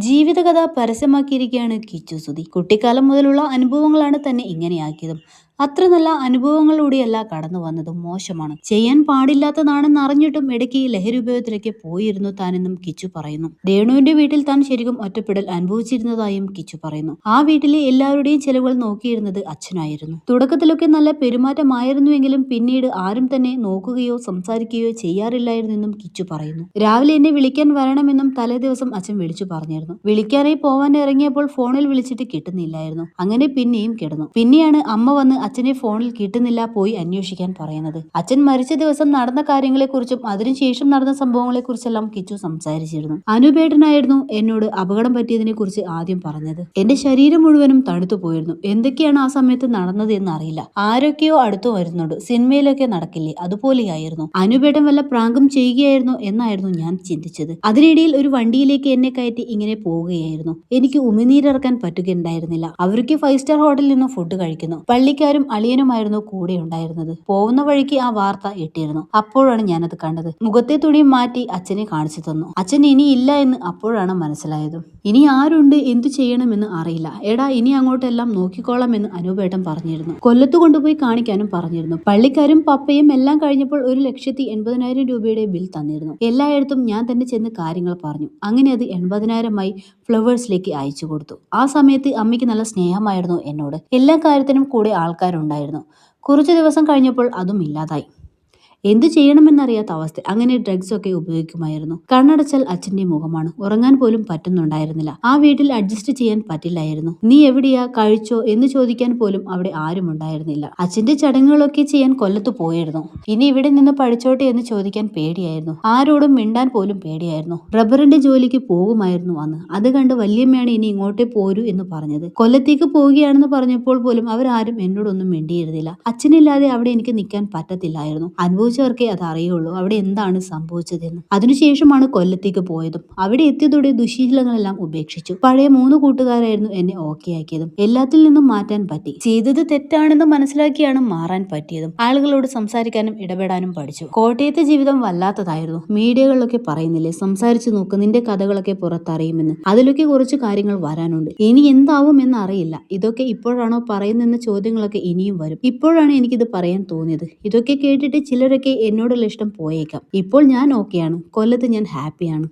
ജീവിതകഥ പരസ്യമാക്കിയിരിക്കുകയാണ് കിച്ചു സുധി. കുട്ടിക്കാലം മുതലുള്ള അനുഭവങ്ങളാണ് തന്നെ ഇങ്ങനെയാക്കിയതും. അത്ര നല്ല അനുഭവങ്ങളിലൂടെയല്ല കടന്നു വന്നതും മോശമാണ്. ചെയ്യാൻ പാടില്ലാത്തതാണെന്ന് അറിഞ്ഞിട്ടും ഇടയ്ക്ക് ലഹരി ഉപയോഗത്തിലേക്ക് പോയിരുന്നു താനെന്നും കിച്ചു പറയുന്നു. രേണുവിന്റെ വീട്ടിൽ താൻ ശരിക്കും ഒറ്റപ്പെടൽ അനുഭവിച്ചിരുന്നതായും കിച്ചു പറയുന്നു. ആ വീട്ടിലെ എല്ലാവരുടെയും ചെലവുകൾ നോക്കിയിരുന്നത് അച്ഛനായിരുന്നു. തുടക്കത്തിലൊക്കെ നല്ല പെരുമാറ്റമായിരുന്നുവെങ്കിലും പിന്നീട് ആരും തന്നെ നോക്കുകയോ സംസാരിക്കുകയോ ചെയ്യാറില്ലായിരുന്നെന്നും കിച്ചു പറയുന്നു. രാവിലെ എന്നെ വിളിക്കാൻ വരണമെന്നും തലേ ദിവസം അച്ഛൻ വിളിച്ചു പറഞ്ഞിരുന്നു. വിളിക്കാനായി പോവാൻ ഇറങ്ങിയപ്പോൾ ഫോണിൽ വിളിച്ചിട്ട് കിട്ടുന്നില്ലായിരുന്നു. അങ്ങനെ പിന്നെയും കിടന്നു. പിന്നെയാണ് അമ്മ വന്ന് അച്ഛനെ ഫോണിൽ കിട്ടുന്നില്ല, പോയി അന്വേഷിക്കാൻ പറയുന്നത്. അച്ഛൻ മരിച്ച ദിവസം നടന്ന കാര്യങ്ങളെക്കുറിച്ചും അതിനുശേഷം നടന്ന സംഭവങ്ങളെക്കുറിച്ചെല്ലാം കിച്ചു സംസാരിച്ചിരുന്നു. അനുപേട്ടനായിരുന്നു എന്നോട് അപകടം പറ്റിയതിനെ കുറിച്ച് ആദ്യം പറഞ്ഞത്. എന്റെ ശരീരം മുഴുവനും തണുത്തു പോയിരുന്നു. എന്തൊക്കെയാണ് ആ സമയത്ത് നടന്നത് എന്ന് അറിയില്ല. ആരൊക്കെയോ അടുത്തു വരുന്നുണ്ട്. സിനിമയിലൊക്കെ നടക്കില്ലേ, അതുപോലെയായിരുന്നു. അനുപേട്ടൻ വല്ല പ്രാങ്കും ചെയ്യുകയായിരുന്നു എന്നായിരുന്നു ഞാൻ ചിന്തിച്ചത്. അതിനിടയിൽ ഒരു വണ്ടിയിലേക്ക് എന്നെ കയറ്റി ഇങ്ങനെ പോവുകയായിരുന്നു. എനിക്ക് ഉമിനീരിറക്കാൻ പറ്റുകയുണ്ടായിരുന്നില്ല. അവർക്ക് 5 സ്റ്റാർ ഹോട്ടലിൽ നിന്ന് ഫുഡ് കഴിക്കുന്നു. പള്ളിക്കാരും അളിയനുമായിരുന്നു കൂടെ ഉണ്ടായിരുന്നത്. പോകുന്ന വഴിക്ക് ആ വാർത്ത ഇട്ടിരുന്നു. അപ്പോഴാണ് ഞാനത് കണ്ടത്. മുഖത്തെ തുണി മാറ്റി അച്ഛനെ കാണിച്ചു തന്നു. അച്ഛൻ ഇനി ഇല്ല എന്ന് അപ്പോഴാണ് മനസ്സിലായത്. ഇനി ആരുണ്ട്, എന്തു ചെയ്യണമെന്ന് അറിയില്ല. എടാ, ഇനി അങ്ങോട്ടെല്ലാം നോക്കിക്കോളാം എന്ന് അനൂപേട്ടൻ പറഞ്ഞിരുന്നു. കൊല്ലത്ത് കൊണ്ടുപോയി കാണിക്കാനും പറഞ്ഞിരുന്നു. പള്ളിക്കാരും പപ്പയും എല്ലാം കഴിഞ്ഞപ്പോൾ 1,80,000 രൂപയുടെ ബിൽ തന്നിരുന്നു. എല്ലായിടത്തും ഞാൻ തന്നെ ചെന്ന് കാര്യങ്ങൾ പറഞ്ഞു. അങ്ങനെ അത് 80,000 ഫ്ലവേഴ്സിലേക്ക് അയച്ചു കൊടുത്തു. ആ സമയത്ത് അമ്മയ്ക്ക് നല്ല സ്നേഹമായിരുന്നു എന്നോട്. എല്ലാ കാര്യത്തിനും കൂടെ ആൾക്കാരുണ്ടായിരുന്നു. കുറച്ചു ദിവസം കഴിഞ്ഞപ്പോൾ അതും ഇല്ലാതായി. എന്തു ചെയ്യണമെന്നറിയാത്ത അവസ്ഥ. അങ്ങനെ ഡ്രഗ്സ് ഒക്കെ ഉപയോഗിക്കുമായിരുന്നു. കണ്ണടച്ചാൽ അച്ഛന്റെ മുഖമാണ്. ഉറങ്ങാൻ പോലും പറ്റുന്നുണ്ടായിരുന്നില്ല. ആ വീട്ടിൽ അഡ്ജസ്റ്റ് ചെയ്യാൻ പറ്റില്ലായിരുന്നു. നീ എവിടെയാ, കഴിച്ചോ എന്ന് ചോദിക്കാൻ പോലും അവിടെ ആരും ഉണ്ടായിരുന്നില്ല. അച്ഛന്റെ ചടങ്ങുകളൊക്കെ ചെയ്യാൻ കൊല്ലത്ത് പോയിരുന്നു. ഇനി ഇവിടെ നിന്ന് പഠിച്ചോട്ടെ എന്ന് ചോദിക്കാൻ പേടിയായിരുന്നു. ആരോടും മിണ്ടാൻ പോലും പേടിയായിരുന്നു. റബ്ബറിന്റെ ജോലിക്ക് പോകുമായിരുന്നു അന്ന്. അത് കണ്ട് വല്യമ്മയാണ് ഇനി ഇങ്ങോട്ടേ പോരൂ എന്ന് പറഞ്ഞത്. കൊല്ലത്തേക്ക് പോവുകയാണെന്ന് പറഞ്ഞപ്പോൾ പോലും അവരാരും എന്നോടൊന്നും മിണ്ടിയിരുന്നില്ല. അച്ഛനില്ലാതെ അവിടെ എനിക്ക് നിൽക്കാൻ പറ്റത്തില്ലായിരുന്നു. അനുഭവിച്ചവർക്കേ അത് അറിയുള്ളൂ അവിടെ എന്താണ് സംഭവിച്ചതെന്ന്. അതിനുശേഷമാണ് കൊല്ലത്തേക്ക് പോയതും. അവിടെ എത്തിയതോടെ ദുശീലങ്ങളെല്ലാം ഉപേക്ഷിച്ചു. പഴയ 3 കൂട്ടുകാരായിരുന്നു എന്നെ ഓക്കെ ആക്കിയതും. എല്ലാത്തിൽ നിന്നും മാറ്റാൻ പറ്റി. ചെയ്തത് തെറ്റാണെന്ന് മനസ്സിലാക്കിയാണ് മാറാൻ പറ്റിയതും. ആളുകളോട് സംസാരിക്കാനും ഇടപെടാനും പഠിച്ചു. കോട്ടയത്തെ ജീവിതം വല്ലാത്തതായിരുന്നു. മീഡിയകളിലൊക്കെ പറയുന്നില്ലേ, സംസാരിച്ചു നോക്ക്, നിന്റെ കഥകളൊക്കെ പുറത്തറിയുമെന്ന്. അതിലൊക്കെ കുറച്ച് കാര്യങ്ങൾ വരാനുണ്ട്. ഇനി എന്താവും എന്ന് അറിയില്ല. ഇതൊക്കെ ഇപ്പോഴാണോ പറയുന്നെന്ന ചോദ്യങ്ങളൊക്കെ ഇനിയും വരും. ഇപ്പോഴാണ് എനിക്കിത് പറയാൻ തോന്നിയത്. ഇതൊക്കെ കേട്ടിട്ട് ചിലരൊക്കെ എന്നോടുള്ള ഇഷ്ടം പോയേക്കാം. ഇപ്പോൾ ഞാൻ ഓക്കെയാണ്. കൊല്ലത്ത് ഞാൻ ഹാപ്പിയാണ്.